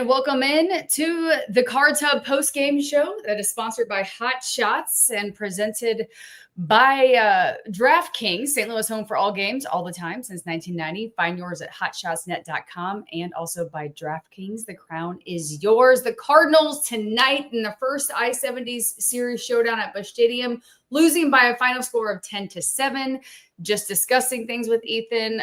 and welcome in to the Cards Hub Postgame show that is sponsored by Hot Shots and presented by DraftKings, St. Louis home for all games all the time since 1990. Find yours at hotshotsnet.com and also by DraftKings. The crown is yours. The Cardinals tonight in the first I-70s series showdown at Busch Stadium, losing by a final score of 10-7. Just discussing things with Ethan.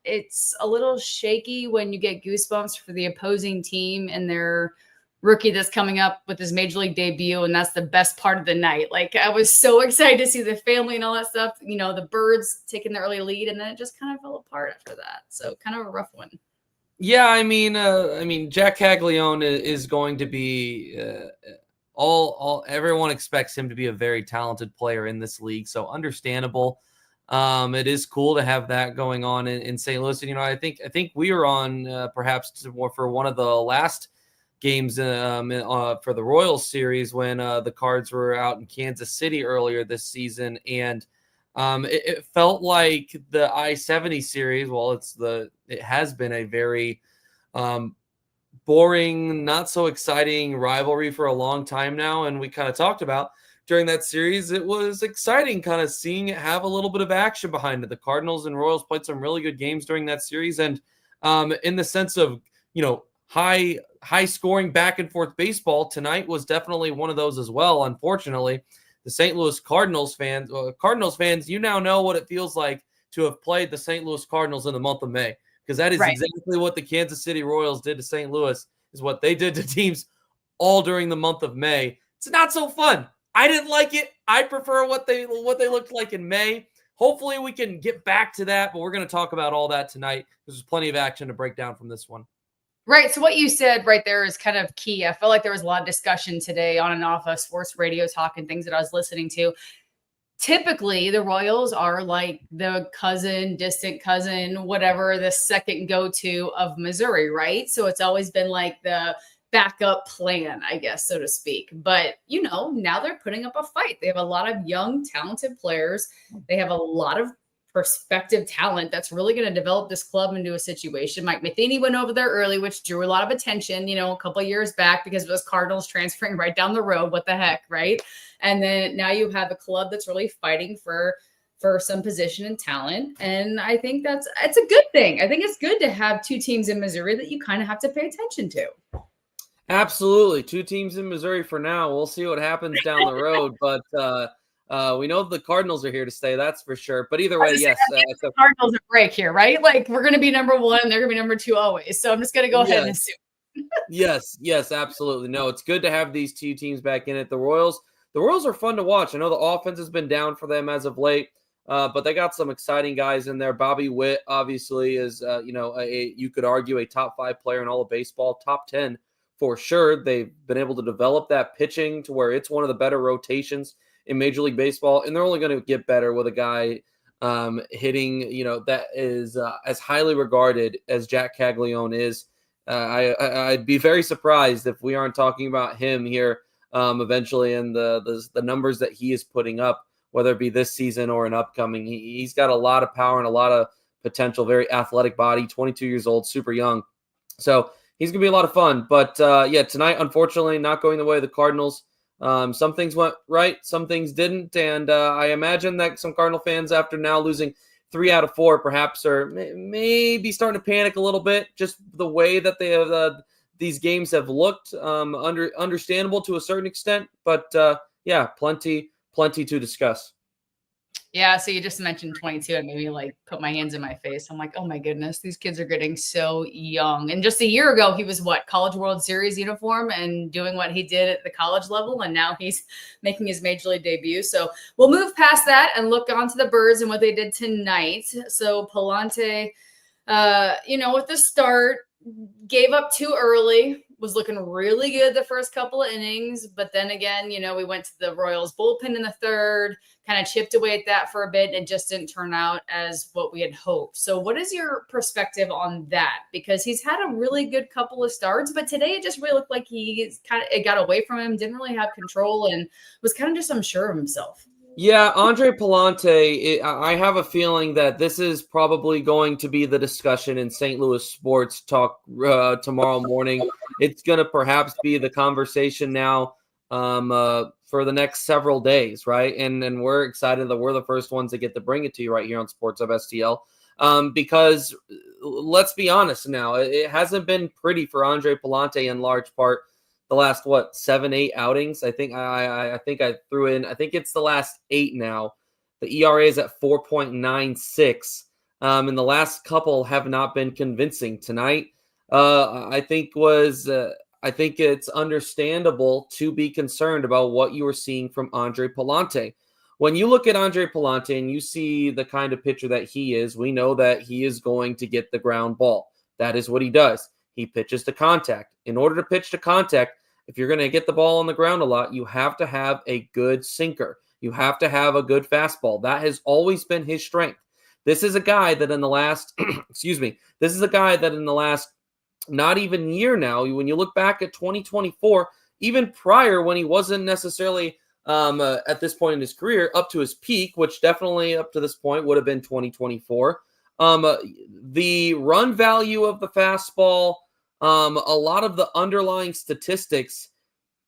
It's a little shaky when you get goosebumps for the opposing team and their rookie that's coming up with his major league debut. And that's the best part of the night. Like, I was so excited to see the family and all that stuff, you know, the Birds taking the early lead, and then it just kind of fell apart after that. So kind of a rough one. Yeah. I mean, Jack Caglione is going to be, everyone expects him to be a very talented player in this league. So understandable. It is cool to have that going on in St. Louis. And, you know, I think we were on perhaps for one of the last games for the Royals series when the Cards were out in Kansas City earlier this season. And it felt like the I-70 series, well, it has been a very boring, not so exciting rivalry for a long time now. And we kind of talked about during that series, it was exciting kind of seeing it have a little bit of action behind it. The Cardinals and Royals played some really good games during that series. And in the sense of, you know, high scoring back and forth baseball, tonight was definitely one of those as well. Unfortunately, the St. Louis Cardinals fans, you now know what it feels like to have played the St. Louis Cardinals in the month of May, because that is exactly what the Kansas City Royals did to St. Louis, is what they did to teams all during the month of May. It's not so fun. I didn't like it. I prefer what they looked like in May. Hopefully we can get back to that, but we're going to talk about all that tonight. There's plenty of action to break down from this one. Right. So what you said right there is kind of key. I felt like there was a lot of discussion today on and off of sports radio talk and things that I was listening to. Typically, the Royals are like the distant cousin, whatever, the second go-to of Missouri, right? So it's always been like the backup plan, I guess, so to speak. But, you know, now they're putting up a fight. They have a lot of young, talented players. They have a lot of prospective talent that's really going to develop this club into a situation. Mike Matheny went over there early, which drew a lot of attention, you know, a couple of years back because it was Cardinals transferring right down the road. What the heck, right? And then now you have a club that's really fighting for some position and talent. And I think it's a good thing. I think it's good to have two teams in Missouri that you kind of have to pay attention to. Absolutely. Two teams in Missouri for now. We'll see what happens down the road. But we know the Cardinals are here to stay. That's for sure. But either way, yes. The Cardinals a break here, right? Like, we're going to be number one. They're going to be number two always. So I'm just going to go ahead and assume. Yes, absolutely. No, it's good to have these two teams back in it. The Royals are fun to watch. I know the offense has been down for them as of late, but they got some exciting guys in there. Bobby Witt, obviously, is, you could argue a top 5 player in all of baseball, top 10 for sure. They've been able to develop that pitching to where it's one of the better rotations in Major League Baseball, and they're only going to get better with a guy hitting, you know, that is as highly regarded as Jack Caglione is. I'd be very surprised if we aren't talking about him here eventually, and the numbers that he is putting up, whether it be this season or an upcoming. He's got a lot of power and a lot of potential, very athletic body, 22 years old, super young. So he's going to be a lot of fun. But, tonight, unfortunately, not going the way of the Cardinals. Some things went right, some things didn't. And I imagine that some Cardinal fans, after now losing 3 out of 4, perhaps are maybe starting to panic a little bit. Just the way that they have these games have looked, understandable to a certain extent. But, plenty to discuss. Yeah, so you just mentioned 22 and maybe like put my hands in my face. I'm like, oh my goodness, these kids are getting so young. And just a year ago, he was College World Series uniform and doing what he did at the college level. And now he's making his Major League debut. So we'll move past that and look on to the Birds and what they did tonight. So Pallante, with the start, gave up too early, was looking really good the first couple of innings. But then again, we went to the Royals bullpen in the third, kind of chipped away at that for a bit, and it just didn't turn out as what we had hoped. So what is your perspective on that? Because he's had a really good couple of starts, but today it just really looked like it got away from him, didn't really have control, and was kind of just unsure of himself. Yeah, Andre Pallante, I have a feeling that this is probably going to be the discussion in St. Louis sports talk tomorrow morning. It's going to perhaps be the conversation now for the next several days, right? And we're excited that we're the first ones to get to bring it to you right here on Sports Hub STL. Because let's be honest now, it hasn't been pretty for Andre Pallante in large part the last 7-8 outings. I think I threw in, I think it's the last 8 now. The ERA is at 4.96. And the last couple have not been convincing. Tonight, I think it's understandable to be concerned about what you are seeing from Andre Pallante. When you look at Andre Pallante and you see the kind of pitcher that he is, we know that he is going to get the ground ball. That is what he does. He pitches to contact. In order to pitch to contact, if you're going to get the ball on the ground a lot, you have to have a good sinker. You have to have a good fastball. That has always been his strength. This is a guy that in the last, not even year now, when you look back at 2024, even prior when he wasn't necessarily at this point in his career up to his peak, which definitely up to this point would have been 2024, the run value of the fastball, a lot of the underlying statistics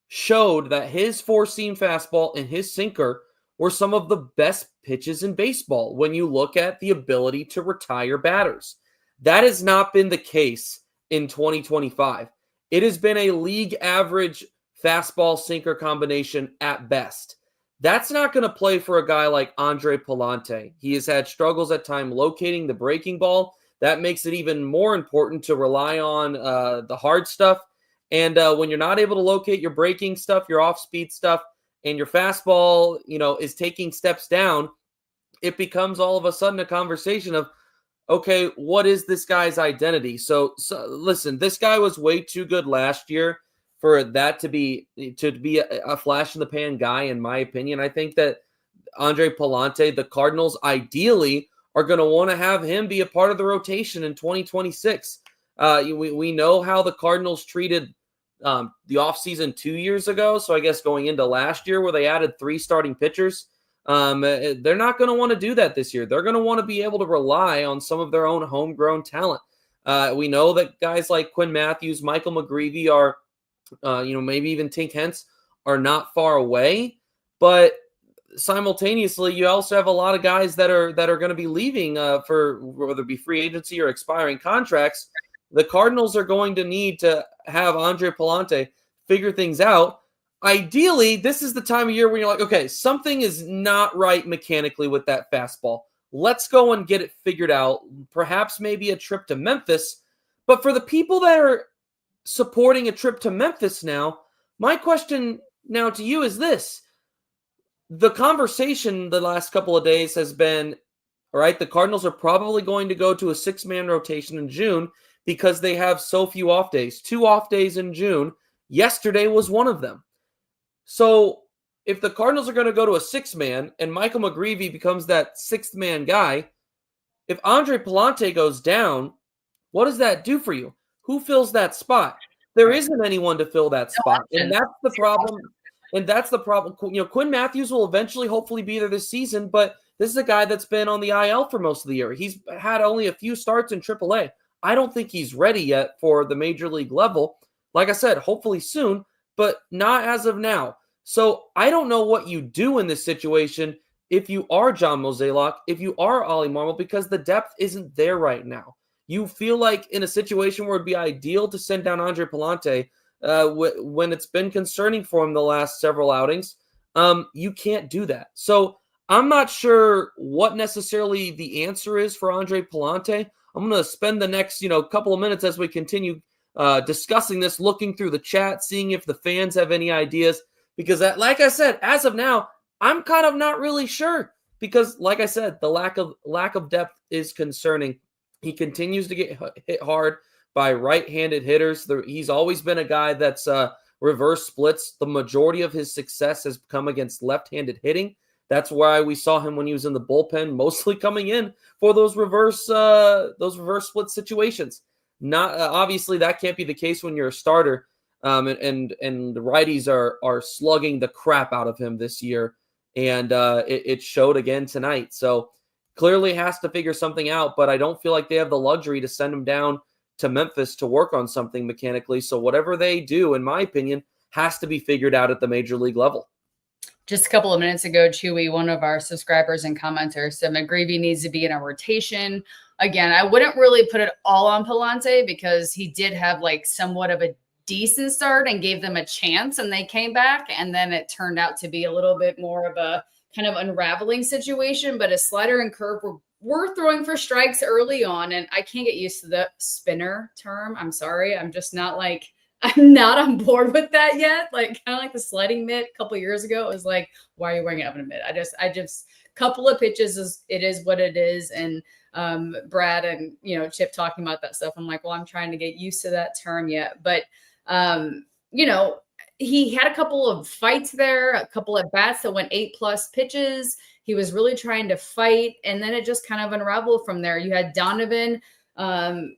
showed that his four-seam fastball and his sinker were some of the best pitches in baseball when you look at the ability to retire batters. That has not been the case in 2025. It has been a league average fastball sinker combination at best. That's not going to play for a guy like Andre Pallante. He has had struggles at times locating the breaking ball. That makes it even more important to rely on the hard stuff. And when you're not able to locate your breaking stuff, your off-speed stuff, and your fastball, is taking steps down, it becomes all of a sudden a conversation of, okay, what is this guy's identity? So listen, this guy was way too good last year for that to be a flash in the pan guy, in my opinion. I think that Andre Pallante, the Cardinals ideally are going to want to have him be a part of the rotation in 2026. We know how the Cardinals treated the offseason 2 years ago. So I guess going into last year where they added 3 starting pitchers, they're not going to want to do that this year. They're going to want to be able to rely on some of their own homegrown talent. We know that guys like Quinn Matthews, Michael McGreevy are, maybe even Tink Hence are not far away, but simultaneously, you also have a lot of guys that are going to be leaving for whether it be free agency or expiring contracts. The Cardinals are going to need to have Andre Pallante figure things out. Ideally, this is the time of year when you're like, okay, something is not right mechanically with that fastball. Let's go and get it figured out. Perhaps maybe a trip to Memphis. But for the people that are supporting a trip to Memphis now, my question now to you is this. The conversation the last couple of days has been, all right, the Cardinals are probably going to go to a 6-man rotation in June because they have so few off days. 2 off days in June. Yesterday was one of them. So if the Cardinals are going to go to a 6-man and Michael McGreevy becomes that 6th-man guy, if Andre Pallante goes down, what does that do for you? Who fills that spot? There isn't anyone to fill that spot, and that's the problem. And that's the problem. Quinn Matthews will eventually hopefully be there this season, but this is a guy that's been on the IL for most of the year. He's had only a few starts in AAA. I don't think he's ready yet for the major league level. Like I said, hopefully soon, but not as of now. So I don't know what you do in this situation if you are John Mozeliak, if you are Ollie Marmol, because the depth isn't there right now. You feel like in a situation where it'd be ideal to send down Andre Pallante, when it's been concerning for him the last several outings, you can't do that. So I'm not sure what necessarily the answer is for Andre Pallante. I'm going to spend the next, couple of minutes as we continue discussing this, looking through the chat, seeing if the fans have any ideas, because like I said, as of now, I'm kind of not really sure because like I said, the lack of depth is concerning. He continues to get hit hard by right-handed hitters. He's always been a guy that's reverse splits. The majority of his success has come against left-handed hitting. That's why we saw him when he was in the bullpen, mostly coming in for those reverse split situations. Not obviously that can't be the case when you're a starter, and the righties are slugging the crap out of him this year. and it showed again tonight. So clearly has to figure something out, but I don't feel like they have the luxury to send him down to Memphis to work on something mechanically. So whatever they do, in my opinion, has to be figured out at the major league level. Just a couple of minutes ago, Chewy, one of our subscribers and commenters, said McGreevy needs to be in a rotation. Again, I wouldn't really put it all on Pallante because he did have like somewhat of a decent start and gave them a chance and they came back. And then it turned out to be a little bit more of a kind of unraveling situation. But a slider and curve were throwing for strikes early on. And I can't get used to the spinner term. I'm sorry. I'm not on board with that yet. Like kind of like the sliding mitt a couple of years ago. It was like, why are you wearing it up in a mitt? I just couple of pitches it is what it is. And Brad and Chip talking about that stuff. I'm like, well, I'm trying to get used to that term yet. But he had a couple of fights there, a couple of bats that went 8+ pitches. He was really trying to fight. And then it just kind of unraveled from there. You had Donovan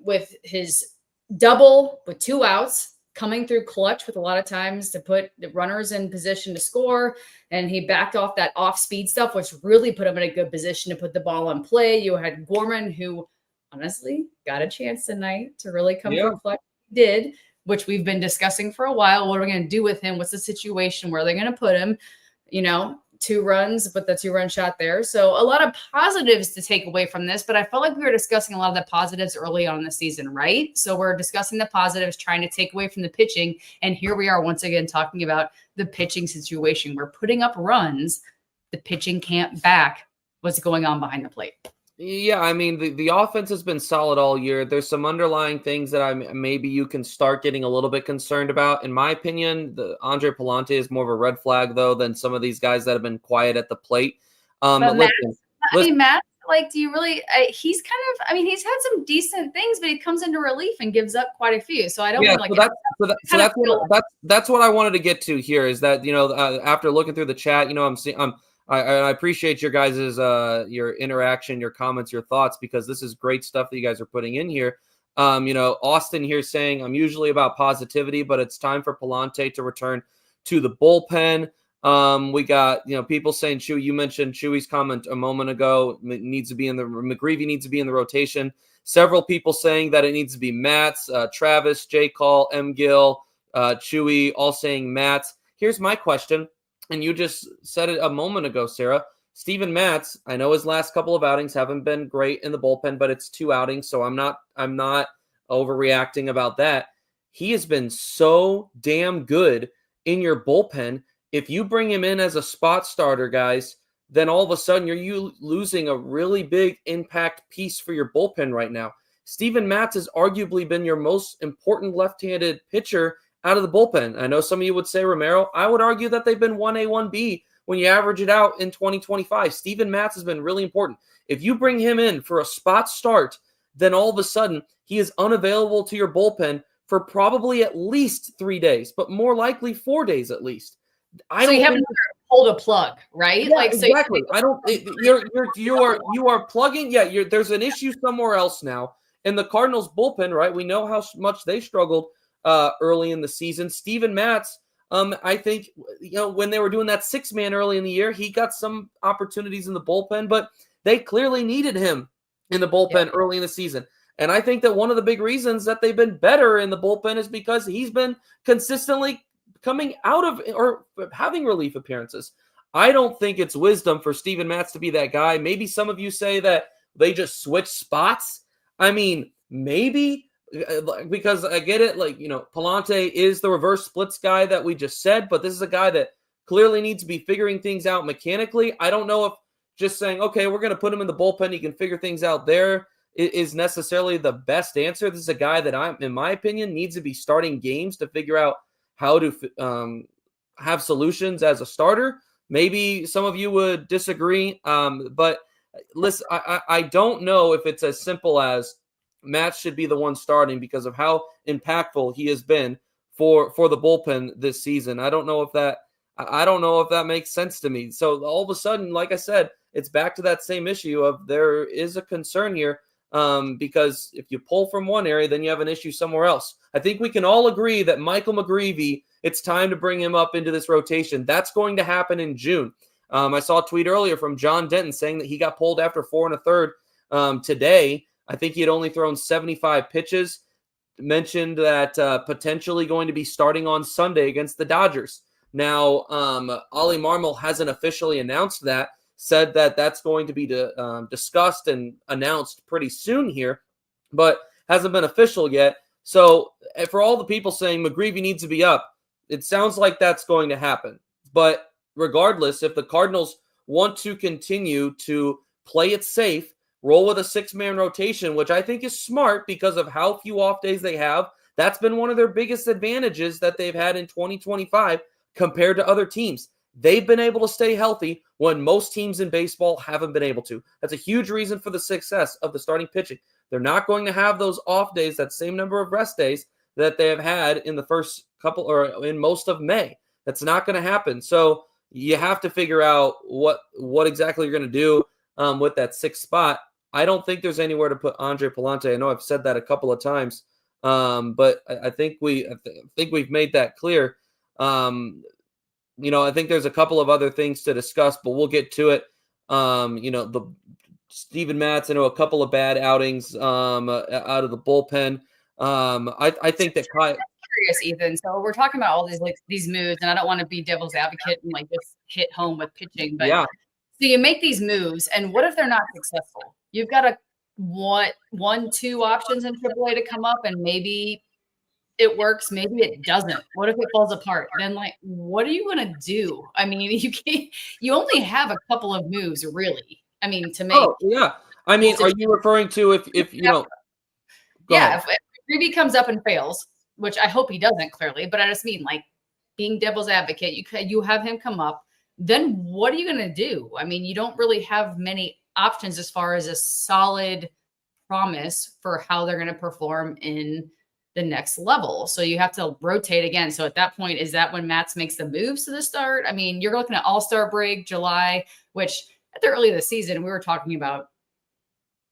with his double with 2 outs, coming through clutch with a lot of times to put the runners in position to score. And he backed off that off-speed stuff, which really put him in a good position to put the ball in play. You had Gorman, who honestly got a chance tonight to really come through clutch. He did, which we've been discussing for a while. What are we going to do with him? What's the situation? Where are they going to put him? 2 runs, but the 2-run shot there. So a lot of positives to take away from this, but I felt like we were discussing a lot of the positives early on in the season, right? So we're discussing the positives, trying to take away from the pitching. And here we are once again talking about the pitching situation. We're putting up runs. The pitching can't back what's going on behind the plate. Yeah, I mean, the offense has been solid all year. There's some underlying things that maybe you can start getting a little bit concerned about. In my opinion, the Andre Pallante is more of a red flag, though, than some of these guys that have been quiet at the plate. But Matt, like, do you really he's kind of, I mean, he's had some decent things, but he comes into relief and gives up quite a few. So I don't want to that's what I wanted to get to here is that, after looking through the chat, I appreciate your guys' your interaction, your comments, your thoughts, because this is great stuff that you guys are putting in here. Austin here saying, I'm usually about positivity, but it's time for Pallante to return to the bullpen. We got, people saying, Chewy, you mentioned Chewy's comment a moment ago, McGreevy needs to be in the rotation. Several people saying that it needs to be Matz, Travis, J. Call, M. Gill, Chewy, all saying Matz. Here's my question. And you just said it a moment ago, Sarah. Steven Matz, I know his last couple of outings haven't been great in the bullpen, but it's 2 outings, so I'm not overreacting about that. He has been so damn good in your bullpen. If you bring him in as a spot starter, guys, then all of a sudden you're losing a really big impact piece for your bullpen right now. Steven Matz has arguably been your most important left-handed pitcher out of the bullpen. I know some of you would say Romero. I would argue that they've been 1A, 1B when you average it out in 2025. Steven Matz has been really important. If you bring him in for a spot start, then all of a sudden he is unavailable to your bullpen for probably at least 3 days, but more likely 4 days at least. So you have to hold a plug, right? Yeah, exactly. You are plugging. Yeah, there's an issue somewhere else now. In the Cardinals bullpen, right? We know how much they struggled early in the season. Steven Matz, I think, when they were doing that 6-man early in the year, he got some opportunities in the bullpen, but they clearly needed him in the bullpen early in the season. And I think that one of the big reasons that they've been better in the bullpen is because he's been consistently coming out of or having relief appearances. I don't think it's wisdom for Steven Matz to be that guy. Maybe some of you say that they just switch spots. I mean, maybe, because I get it. Like, Pallante is the reverse splits guy that we just said, but this is a guy that clearly needs to be figuring things out mechanically. I don't know if just saying, okay, we're going to put him in the bullpen, he can figure things out there, is necessarily the best answer. This is a guy that in my opinion, needs to be starting games to figure out how to have solutions as a starter. Maybe some of you would disagree, but listen, I don't know if it's as simple as Matt should be the one starting because of how impactful he has been for the bullpen this season. I don't know if that makes sense to me. So all of a sudden, like I said, it's back to that same issue of there is a concern here, because if you pull from one area, then you have an issue somewhere else. I think we can all agree that Michael McGreevy, it's time to bring him up into this rotation. That's going to happen in June. I saw a tweet earlier from John Denton saying that he got pulled after 4 1/3 today. I think he had only thrown 75 pitches. Mentioned that potentially going to be starting on Sunday against the Dodgers. Now, Ollie Marmol hasn't officially announced that, said that that's going to be discussed and announced pretty soon here, but hasn't been official yet. So for all the people saying McGreevy needs to be up, it sounds like that's going to happen. But regardless, if the Cardinals want to continue to play it safe, roll with a 6-man rotation, which I think is smart because of how few off days they have. That's been one of their biggest advantages that they've had in 2025 compared to other teams. They've been able to stay healthy when most teams in baseball haven't been able to. That's a huge reason for the success of the starting pitching. They're not going to have those off days, that same number of rest days that they have had in the first couple or in most of May. That's not going to happen. So you have to figure out what exactly you're going to do with that 6th spot. I don't think there's anywhere to put Andre Pallante. I know I've said that a couple of times, but I think we've made that clear. I think there's a couple of other things to discuss, but we'll get to it. The Steven Matz, I know a couple of bad outings out of the bullpen. I think that Kyle. Curious, Ethan. So we're talking about all these moves, and I don't want to be devil's advocate and just hit home with pitching, but yeah. So you make these moves, and what if they're not successful? You've got one, 2 options in AAA to come up, and maybe it works, maybe it doesn't. What if it falls apart? Then, what are you going to do? I mean, you only have a couple of moves, really. I mean, to make. Oh, yeah. I mean, are you referring to if you know? Yeah, if Greavy comes up and fails, which I hope he doesn't, clearly, but I just mean being devil's advocate. You have him come up. Then what are you going to do? I mean, you don't really have many options as far as a solid promise for how they're going to perform in the next level. So you have to rotate again. So at that point, is that when Matz makes the moves to the start? I mean, you're looking at All-Star break, July, which at the early of the season, we were talking about,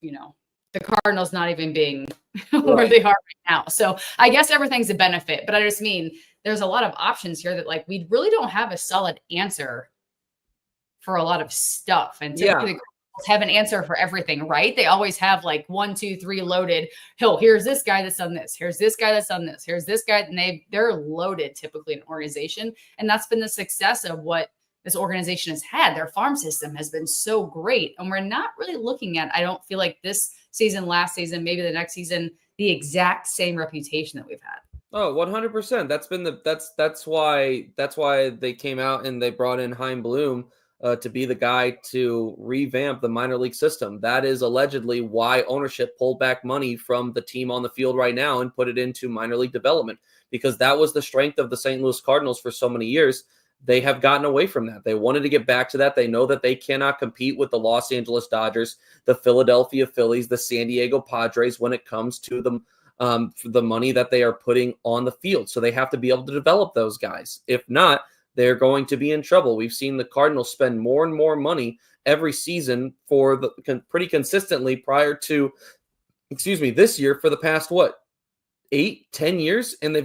the Cardinals not even being where they are right now. So I guess everything's a benefit, but I just mean there's a lot of options here that we really don't have a solid answer for a lot of stuff. And typically the Cardinals have an answer for everything, right? They always have 1, 2, 3 loaded. Here's this guy that's done this. Here's this guy that's done this. Here's this guy. And they're loaded typically in an organization. And that's been the success of what this organization has had. Their farm system has been so great. And we're not really looking at, I don't feel like this season, last season, maybe the next season, the exact same reputation that we've had. Oh, 100%. That's why they came out and they brought in Chaim Bloom to be the guy to revamp the minor league system. That is allegedly why ownership pulled back money from the team on the field right now and put it into minor league development, because that was the strength of the St. Louis Cardinals for so many years. They have gotten away from that. They wanted to get back to that. They know that they cannot compete with the Los Angeles Dodgers, the Philadelphia Phillies, the San Diego Padres when it comes to the money that they are putting on the field. So they have to be able to develop those guys. If not, they're going to be in trouble. We've seen the Cardinals spend more and more money every season pretty consistently prior to, this year for the past, 8-10 years? And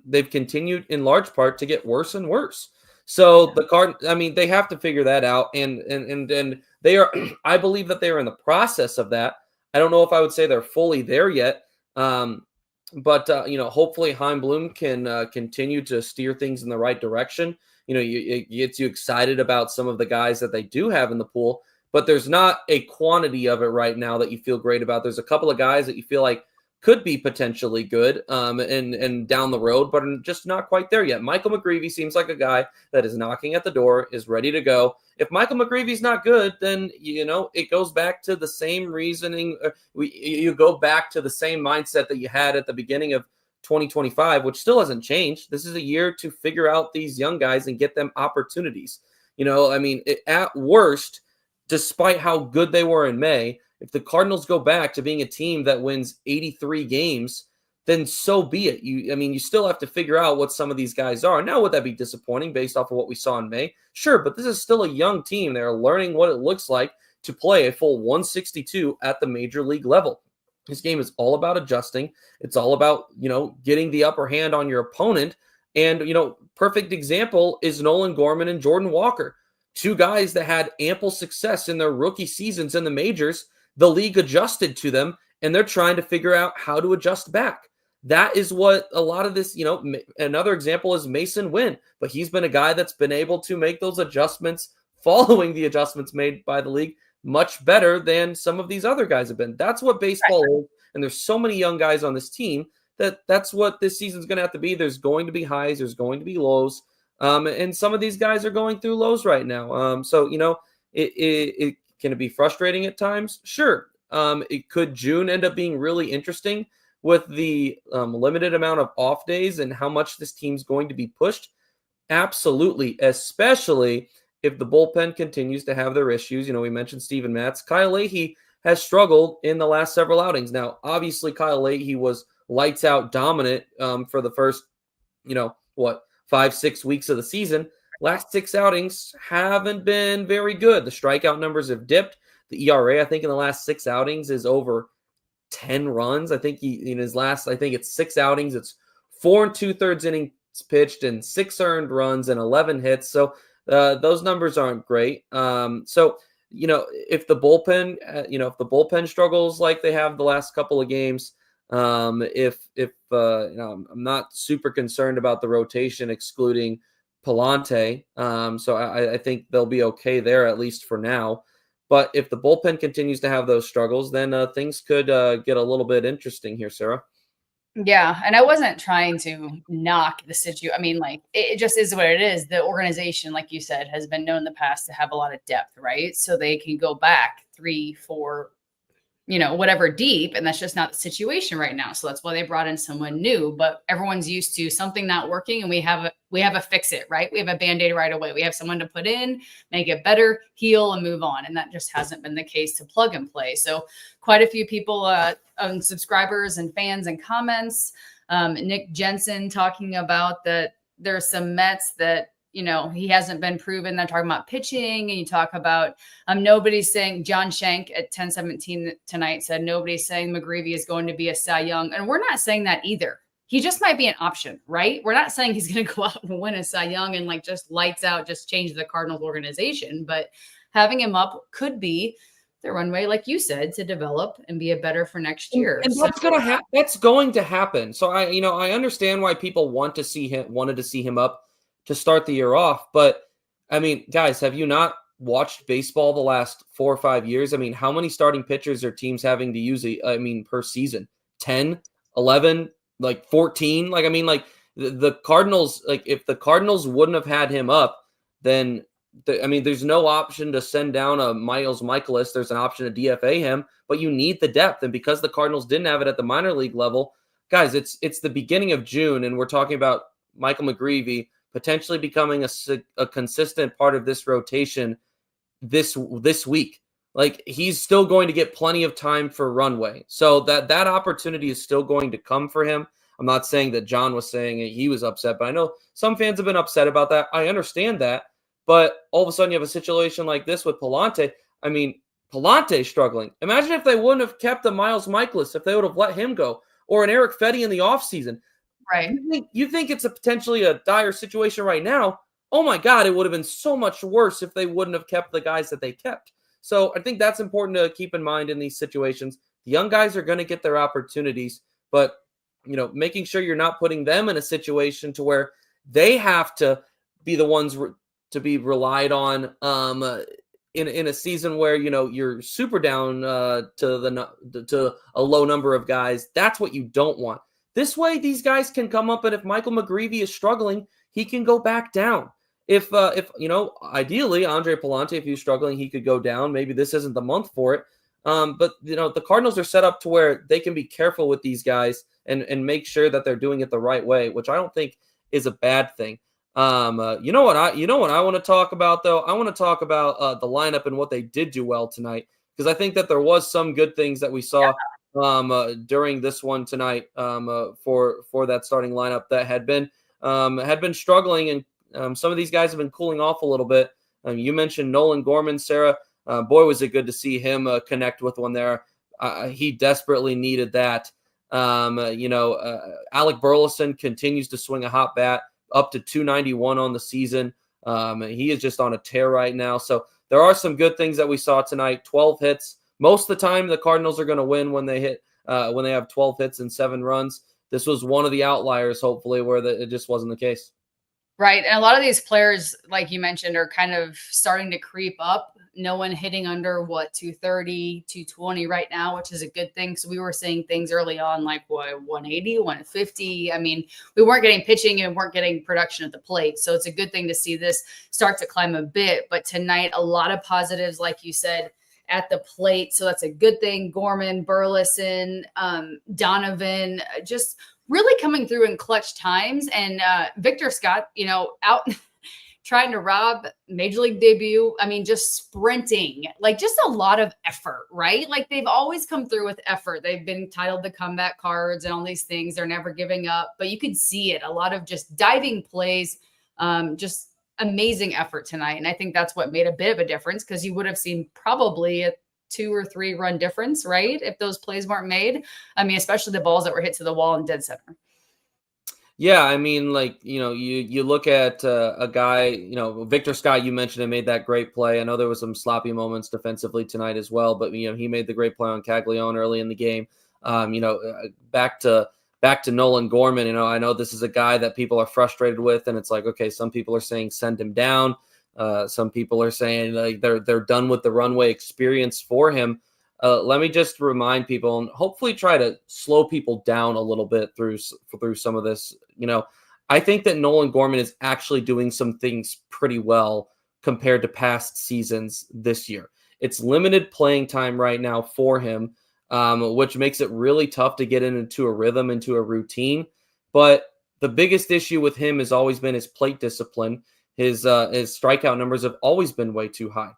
they've continued in large part to get worse and worse. So they have to figure that out. And they are, I believe that they are in the process of that. I don't know if I would say they're fully there yet. But hopefully Chaim Bloom can continue to steer things in the right direction. It gets you excited about some of the guys that they do have in the pool, but there's not a quantity of it right now that you feel great about. There's a couple of guys that you feel like could be potentially good and down the road, but are just not quite there yet. Michael McGreevy seems like a guy that is knocking at the door, is ready to go. If Michael McGreevy's not good, then, it goes back to the same reasoning. You go back to the same mindset that you had at the beginning of 2025, which still hasn't changed. This is a year to figure out these young guys and get them opportunities. At worst, despite how good they were in May, if the Cardinals go back to being a team that wins 83 games, then so be it. You still have to figure out what some of these guys are. Now, would that be disappointing based off of what we saw in May? Sure, but this is still a young team. They're learning what it looks like to play a full 162 at the major league level. This game is all about adjusting. It's all about, getting the upper hand on your opponent. And, perfect example is Nolan Gorman and Jordan Walker. two guys that had ample success in their rookie seasons in the majors. The league adjusted to them, and they're trying to figure out how to adjust back. That is what a lot of this, another example is Mason Wynn, but he's been a guy that's been able to make those adjustments following the adjustments made by the league much better than some of these other guys have been. That's what baseball is. And there's so many young guys on this team that's what this season's going to have to be. There's going to be highs. There's going to be lows. And some of these guys are going through lows right now. So, it can it be frustrating at times? Sure. Could June end up being really interesting with the limited amount of off days and how much this team's going to be pushed? Absolutely, especially if the bullpen continues to have their issues. We mentioned Steven Matz. Kyle Leahy has struggled in the last several outings. Now, obviously, Kyle Leahy was lights out dominant for the first, 5-6 weeks of the season. Last 6 outings haven't been very good. The strikeout numbers have dipped. The ERA, I think, in the last 6 outings is over 10 runs. I think in his last, I think it's 6 outings. It's 4 2/3 innings pitched and 6 earned runs and 11 hits. So those numbers aren't great. So if the bullpen struggles like they have the last couple of games, I'm not super concerned about the rotation excluding Pallante. So I think they'll be okay there, at least for now. But if the bullpen continues to have those struggles, then things could get a little bit interesting here, Sarah. Yeah. And I wasn't trying to knock the situation. I mean, it just is what it is. The organization, like you said, has been known in the past to have a lot of depth, right? So they can go back 3, 4, whatever deep. And that's just not the situation right now. So that's why they brought in someone new, but everyone's used to something not working. And we have a fix it, right? We have a Band-Aid right away. We have someone to put in, make it better, heal, and move on. And that just hasn't been the case to plug and play. So quite a few people, subscribers and fans and comments, Nick Jensen talking about that there's some Mets that, he hasn't been proven. They're talking about pitching, and you talk about nobody's saying John Shank at 10:17 tonight said nobody's saying McGreevy is going to be a Cy Young. And we're not saying that either. He just might be an option, right? We're not saying he's going to go out and win a Cy Young and just lights out, just change the Cardinals organization. But having him up could be the runway, like you said, to develop and be a better for next year. And that's going to happen. So I understand why people wanted to see him up to start the year off. But I mean, guys, have you not watched baseball the last 4 or 5 years? I mean, how many starting pitchers are teams having to use per season? 10, 11, 14? The Cardinals, if the Cardinals wouldn't have had him up, then there's no option to send down a Miles Michaelis. There's an option to DFA him, but you need the depth. And because the Cardinals didn't have it at the minor league level, guys, it's the beginning of June, and we're talking about Michael McGreevy potentially becoming a consistent part of this rotation this week. He's still going to get plenty of time for runway. So that opportunity is still going to come for him. I'm not saying that John was saying he was upset, but I know some fans have been upset about that. I understand that. But all of a sudden you have a situation like this with Pallante. I mean, Pallante's struggling. Imagine if they wouldn't have kept the Miles Michaelis, if they would have let him go, or an Eric Fetty in the offseason. Right. You think it's potentially a dire situation right now. Oh my God, it would have been so much worse if they wouldn't have kept the guys that they kept. So I think that's important to keep in mind in these situations. The young guys are going to get their opportunities, but making sure you're not putting them in a situation to where they have to be the ones to be relied on in a season where you're super down to a low number of guys. That's what you don't want. This way, these guys can come up, and if Michael McGreevy is struggling, he can go back down. If ideally Andre Pallante, if he's struggling, he could go down. Maybe this isn't the month for it. But the Cardinals are set up to where they can be careful with these guys and make sure that they're doing it the right way, which I don't think is a bad thing. You know what I want to talk about though? I want to talk about the lineup and what they did do well tonight, because I think that there was some good things that we saw during this one tonight for that starting lineup that had been struggling, and some of these guys have been cooling off a little bit. You mentioned Nolan Gorman, Sarah. Boy, was it good to see him connect with one there. He desperately needed that. Alec Burleson continues to swing a hot bat, up to 291 on the season. He is just on a tear right now. So there are some good things that we saw tonight. 12 hits. Most of the time, the Cardinals are going to win when they have 12 hits and 7 runs. This was one of the outliers, hopefully, where it just wasn't the case. Right. And a lot of these players, like you mentioned, are kind of starting to creep up. No one hitting under 230, 220 right now, which is a good thing. So we were seeing things early on like 180, 150. I mean, we weren't getting pitching and weren't getting production at the plate. So it's a good thing to see this start to climb a bit. But tonight, a lot of positives, like you said, at the plate. So that's a good thing. Gorman, Burleson, Donovan, just really coming through in clutch times. And Victor Scott, out trying to rob major league debut. I mean, just sprinting, like just a lot of effort, right? Like they've always come through with effort. They've been titled the comeback cards and all these things. They're never giving up, but you could see it. A lot of just diving plays, just amazing effort tonight. And I think that's what made a bit of a difference, because you would have seen probably a 2 or 3 run difference, right? If those plays weren't made. I mean, especially the balls that were hit to the wall in dead center. Yeah, I mean, you look at a guy, Victor Scott, you mentioned him, made that great play. I know there was some sloppy moments defensively tonight as well, but he made the great play on Caglione early in the game. Back to Nolan Gorman. I know this is a guy that people are frustrated with, and it's like, okay, some people are saying send him down. Some people are saying like they're done with the runway experience for him. Let me just remind people and hopefully try to slow people down a little bit through some of this. I think that Nolan Gorman is actually doing some things pretty well compared to past seasons this year. It's limited playing time right now for him, which makes it really tough to get into a rhythm, into a routine. But the biggest issue with him has always been his plate discipline. His strikeout numbers have always been way too high.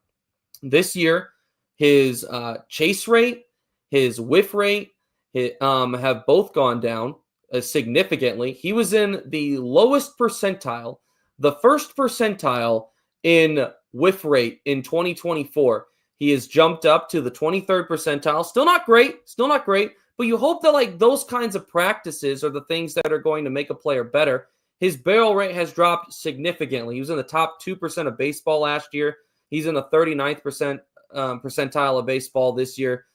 This year, his chase rate, his whiff rate have both gone down significantly. He was in the lowest percentile, the first percentile in whiff rate in 2024. He has jumped up to the 23rd percentile. Still not great, but you hope that like those kinds of practices are the things that are going to make a player better. His barrel rate has dropped significantly. He was in the top 2% of baseball last year. He's in the 39th percentile of baseball this year.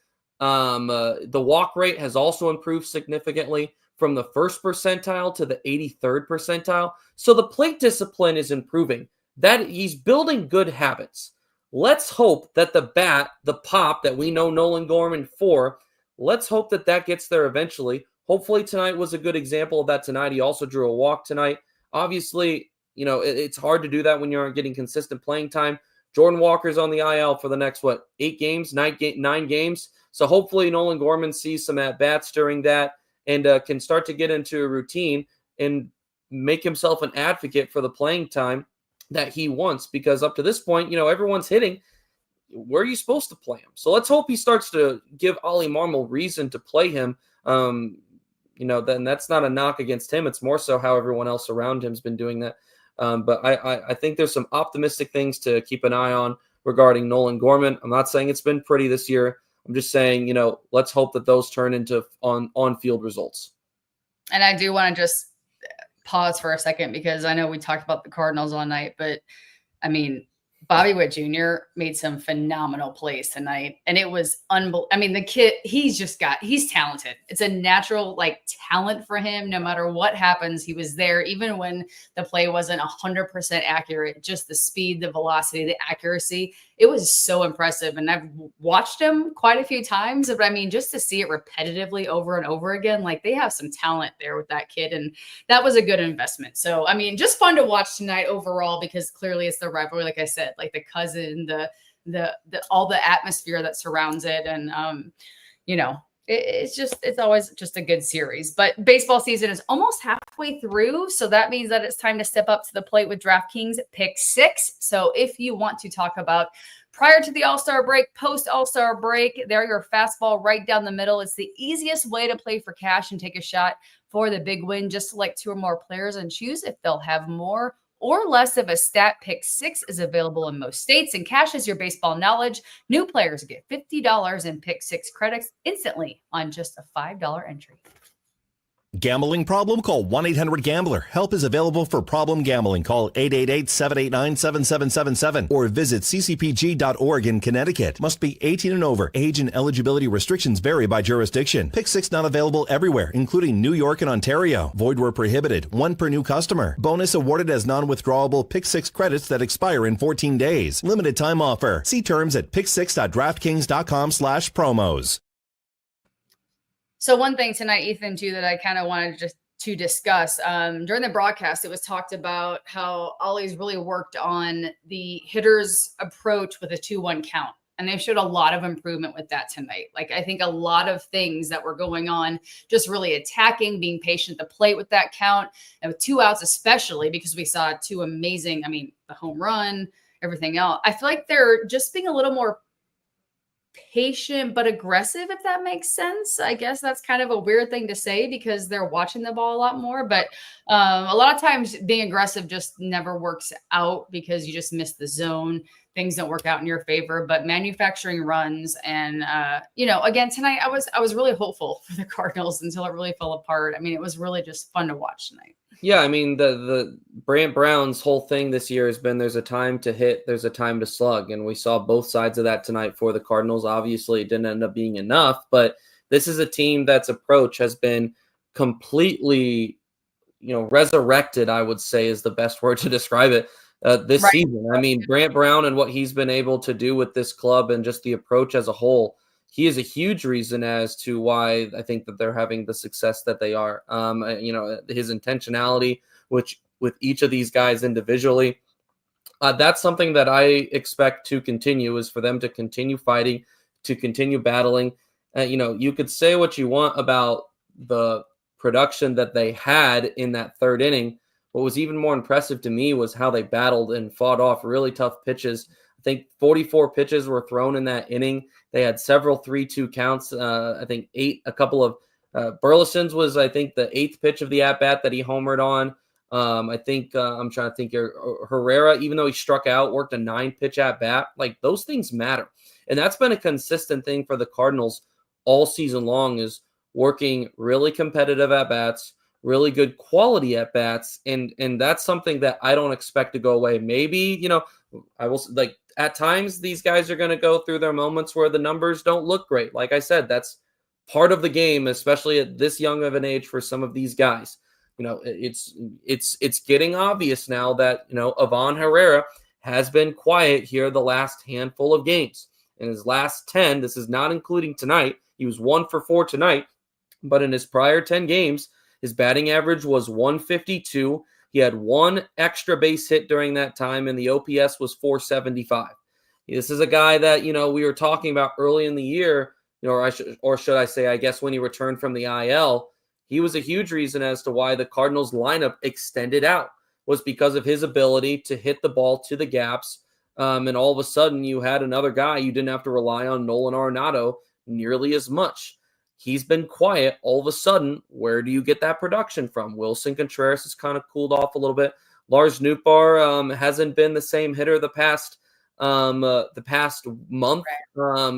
The walk rate has also improved significantly from the first percentile to the 83rd percentile. So the plate discipline is improving. That he's building good habits. Let's hope that the bat, the pop that we know Nolan Gorman for, let's hope that gets there eventually. Hopefully tonight was a good example of that tonight. He also drew a walk tonight. Obviously, it's hard to do that when you aren't getting consistent playing time. Jordan Walker's on the IL for the next, 8 games, 9 games. So hopefully Nolan Gorman sees some at-bats during that and can start to get into a routine and make himself an advocate for the playing time that he wants. Because up to this point, everyone's hitting. Where are you supposed to play him? So let's hope he starts to give Ollie Marmol reason to play him. Then that's not a knock against him. It's more so how everyone else around him has been doing that. But I think there's some optimistic things to keep an eye on regarding Nolan Gorman. I'm not saying it's been pretty this year. I'm just saying, let's hope that those turn into on-field results. And I do want to just pause for a second, because I know we talked about the Cardinals all night, but I mean, Bobby Witt Jr. made some phenomenal plays tonight, and it was unbelievable. I mean, the kid, he's talented. It's a natural talent for him. No matter what happens, he was there, even when the play wasn't 100% accurate. Just the speed, the velocity, the accuracy. It was so impressive. And I've watched him quite a few times, but I mean, just to see it repetitively over and over again, they have some talent there with that kid. And that was a good investment. So, I mean, just fun to watch tonight overall, because clearly it's the rivalry, like I said, the cousin, the all the atmosphere that surrounds it. And, it's always just a good series. But baseball season is almost halfway through. So that means that it's time to step up to the plate with DraftKings Pick 6. So if you want to talk about prior to the All-Star break, post All-Star break, they're your fastball right down the middle. It's the easiest way to play for cash and take a shot for the big win. Just select 2 or more players and choose if they'll have more or less of a stat. Pick 6 is available in most states and cashes your baseball knowledge. New players get $50 in Pick 6 credits instantly on just a $5 entry. Gambling problem? Call 1-800-GAMBLER. Help is available for problem gambling. Call 888-789-7777 or visit ccpg.org in Connecticut. Must be 18 and over. Age and eligibility restrictions vary by jurisdiction. Pick 6 not available everywhere, including New York and Ontario. Void where prohibited. 1 per new customer. Bonus awarded as non-withdrawable Pick 6 credits that expire in 14 days. Limited time offer. See terms at pick6.draftkings.com/promos. So one thing tonight, Ethan, too, that I kind of wanted to discuss during the broadcast, it was talked about how Ollie's really worked on the hitter's approach with a 2-1 count. And they showed a lot of improvement with that tonight. Like, I think a lot of things that were going on, just really attacking, being patient at the plate with that count, and with 2 outs, especially because we saw 2 amazing, the home run, everything else. I feel like they're just being a little more patient but aggressive, if that makes sense. I guess that's kind of a weird thing to say because they're watching the ball a lot more, but a lot of times being aggressive just never works out because you just miss the zone. Things don't work out in your favor, but manufacturing runs and again tonight I was really hopeful for the Cardinals until it really fell apart. It was really just fun to watch tonight. Yeah, the Brant Brown's whole thing this year has been there's a time to hit, there's a time to slug, and we saw both sides of that tonight for the Cardinals. Obviously, it didn't end up being enough, but this is a team that's approach has been completely, resurrected, I would say is the best word to describe it this season. Brant Brown and what he's been able to do with this club and just the approach as a whole, he is a huge reason as to why I think that they're having the success that they are. His intentionality, which with each of these guys individually, that's something that I expect to continue, is for them to continue fighting, to continue battling. You could say what you want about the production that they had in that third inning. What was even more impressive to me was how they battled and fought off really tough pitches. I think 44 pitches were thrown in that inning. They had several 3-2 counts. I think 8, a couple of Burleson's was, I think, the 8th pitch of the at-bat that he homered on. I'm trying to think here. Herrera, even though he struck out, worked a 9-pitch at-bat. Like, those things matter. And that's been a consistent thing for the Cardinals all season long, is working really competitive at-bats, really good quality at-bats. And that's something that I don't expect to go away. Maybe, I will, like, at times these guys are going to go through their moments where the numbers don't look great. Like I said, that's part of the game, especially at this young of an age for some of these guys. It's getting obvious now that, Ivan Herrera has been quiet here the last handful of games. In his last 10, this is not including tonight, he was 1 for 4 tonight, but in his prior 10 games, his batting average was 152. He had 1 extra base hit during that time, and the OPS was 475. This is a guy that, we were talking about early in the year, or should I say, I guess when he returned from the IL, he was a huge reason as to why the Cardinals lineup extended out, was because of his ability to hit the ball to the gaps. And all of a sudden you had another guy. You didn't have to rely on Nolan Arenado nearly as much. He's been quiet. All of a sudden, where do you get that production from? Wilson Contreras has kind of cooled off a little bit. Lars Nootbaar hasn't been the same hitter the past month. I'm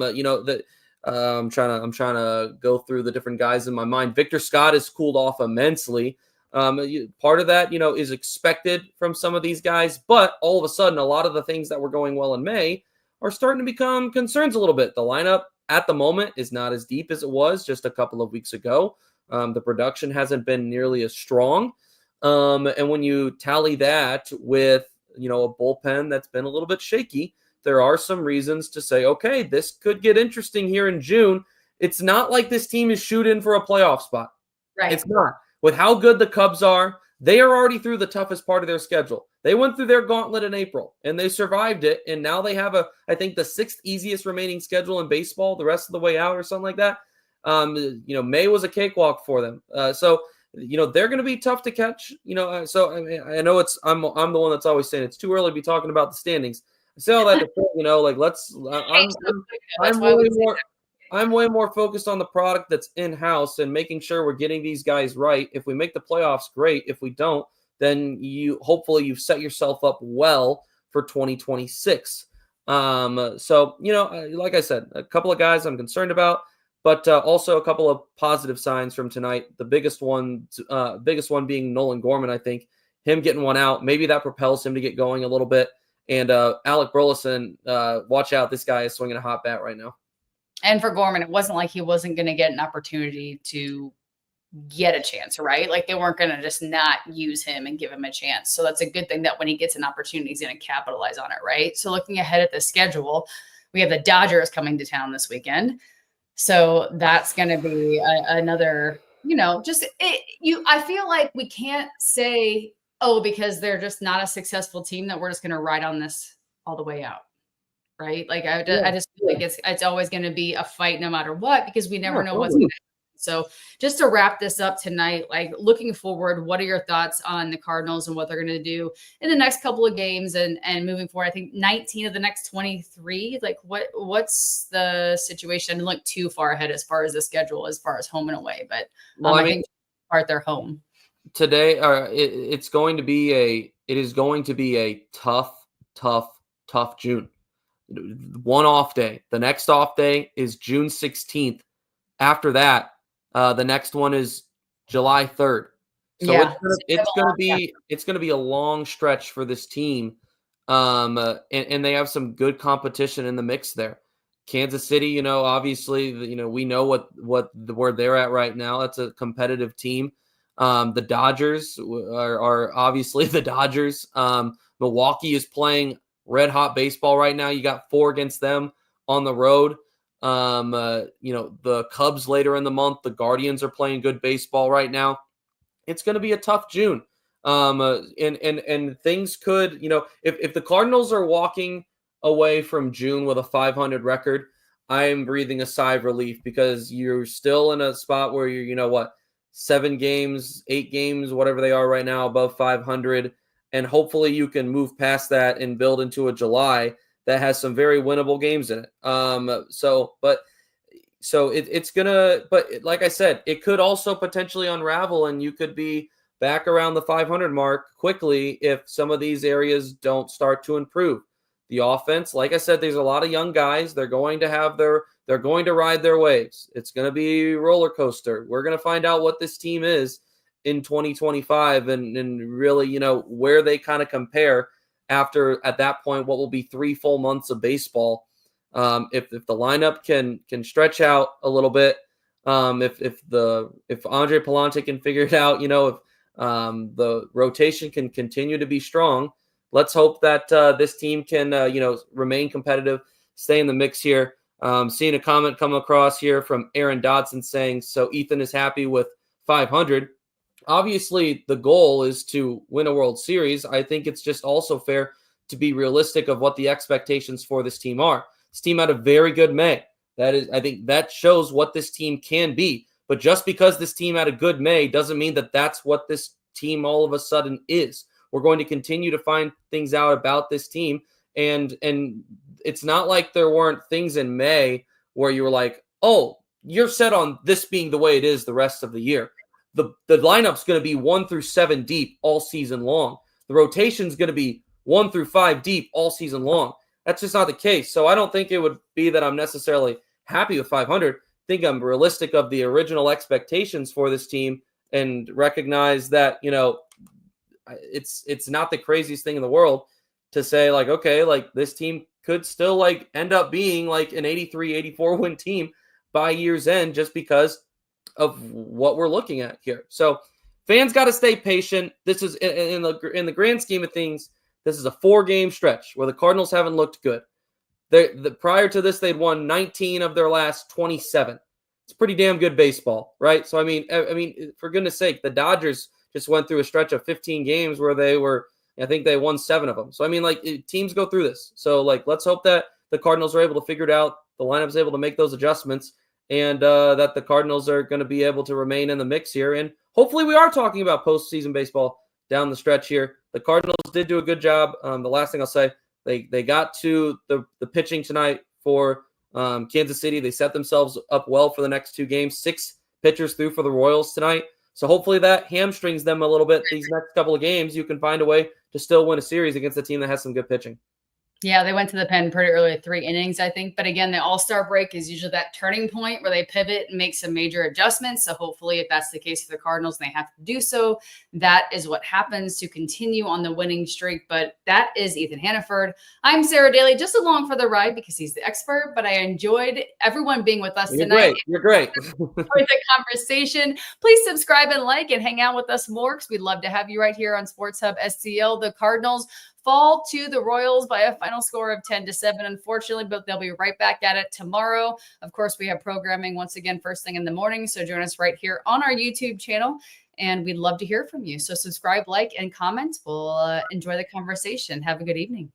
trying to go through the different guys in my mind. Victor Scott has cooled off immensely. Part of that, is expected from some of these guys, but all of a sudden, a lot of the things that were going well in May are starting to become concerns a little bit. The lineup at the moment is not as deep as it was just a couple of weeks ago. The production hasn't been nearly as strong. And when you tally that with, a bullpen that's been a little bit shaky, there are some reasons to say, okay, this could get interesting here in June. It's not like this team is shooting for a playoff spot. Right. It's not. With how good the Cubs are, they are already through the toughest part of their schedule. They went through their gauntlet in April, and they survived it, and now they have I think the 6th easiest remaining schedule in baseball the rest of the way out or something like that. May was a cakewalk for them. So they're going to be tough to catch. I know I'm the one that's always saying it's too early to be talking about the standings. I say all that to say, I'm way more focused on the product that's in-house and making sure we're getting these guys right. If we make the playoffs, great. If we don't, then hopefully you've set yourself up well for 2026. Like I said, a couple of guys I'm concerned about. But also a couple of positive signs from tonight. The biggest one being Nolan Gorman, I think. Him getting one out, maybe that propels him to get going a little bit. And Alec Burleson, watch out. This guy is swinging a hot bat right now. And for Gorman, it wasn't like he wasn't going to get an opportunity to get a chance, right? Like they weren't going to just not use him and give him a chance. So that's a good thing that when he gets an opportunity, he's going to capitalize on it, right? So looking ahead at the schedule, we have the Dodgers coming to town this weekend. So that's going to be another, I feel like we can't say, oh, because they're just not a successful team that we're just going to ride on this all the way out. Right. Like I just feel like it's always going to be a fight no matter what, because we never know what's going to happen. So just to wrap this up tonight, like looking forward, what are your thoughts on the Cardinals and what they're going to do in the next couple of games and moving forward? I think 19 of the next 23, like what's the situation? I didn't look too far ahead as far as the schedule, as far as home and away, but I think they're home. Today, it is going to be a tough June. One off day. The next off day is June 16th. After that, the next one is July 3rd. So it's gonna be a long stretch for this team. And they have some good competition in the mix there. Kansas City, obviously, we know where they're at right now. That's a competitive team. The Dodgers are obviously the Dodgers. Milwaukee is playing red hot baseball right now. You got 4 against them on the road. The Cubs later in the month, the Guardians are playing good baseball right now. It's going to be a tough June. And things could, if the Cardinals are walking away from June with a 500 record, I am breathing a sigh of relief, because you're still in a spot where you're, 7 games, 8 games, whatever they are right now, above 500. And hopefully you can move past that and build into a July that has some very winnable games in it. It's gonna, but like I said, it could also potentially unravel, and you could be back around the 500 mark quickly if some of these areas don't start to improve. The offense, like I said, there's a lot of young guys. They're going to ride their waves. It's going to be a roller coaster. We're going to find out what this team is in 2025 and really, where they kind of compare after, at that point, what will be 3 full months of baseball. If the lineup can stretch out a little bit, if Andre Pallante can figure it out, if the rotation can continue to be strong, let's hope that this team can, remain competitive, stay in the mix here. Seeing a comment come across here from Aaron Dodson saying, so Ethan is happy with 500. Obviously, the goal is to win a World Series. I think it's just also fair to be realistic of what the expectations for this team are. This team had a very good May. I think that shows what this team can be. But just because this team had a good May doesn't mean that that's what this team all of a sudden is. We're going to continue to find things out about this team. And it's not like there weren't things in May where you were like, oh, you're set on this being the way it is the rest of the year. The lineup's going to be 1 through 7 deep all season long. The rotation's going to be 1 through 5 deep all season long. That's just not the case. So I don't think it would be that I'm necessarily happy with 500. I think I'm realistic of the original expectations for this team and recognize that, it's not the craziest thing in the world to say, like, okay, like this team could still like end up being like an 83, 84 win team by year's end, just because of what we're looking at here. So fans got to stay patient. This is in the grand scheme of things. This is a 4-game stretch where the Cardinals haven't looked good. Prior to this, they'd won 19 of their last 27. It's pretty damn good baseball, right? So I mean, for goodness sake, the Dodgers just went through a stretch of 15 games where I think they won 7 of them. So I mean, like, teams go through this. So like, let's hope that the Cardinals are able to figure it out. The lineup's able to make those adjustments, and that the Cardinals are going to be able to remain in the mix here. And hopefully we are talking about postseason baseball down the stretch here. The Cardinals did do a good job. The last thing I'll say, they got to the pitching tonight for Kansas City. They set themselves up well for the next 2 games. 6 pitchers threw for the Royals tonight. So hopefully that hamstrings them a little bit these next couple of games. You can find a way to still win a series against a team that has some good pitching. Yeah, they went to the pen pretty early, 3 innings, I think. But again, the All-Star break is usually that turning point where they pivot and make some major adjustments. So hopefully, if that's the case for the Cardinals and they have to do so, that is what happens to continue on the winning streak. But that is Ethan Hannaford. I'm Sara Dayley, just along for the ride because he's the expert. But I enjoyed everyone being with us tonight. You're great. Enjoyed the conversation. Please subscribe and like and hang out with us more because we'd love to have you right here on Sports Hub STL. The Cardinals fall to the Royals by a final score of 10-7, unfortunately, but they'll be right back at it tomorrow. Of course, we have programming once again first thing in the morning, so join us right here on our YouTube channel, and we'd love to hear from you. So subscribe, like, and comment. We'll enjoy the conversation. Have a good evening.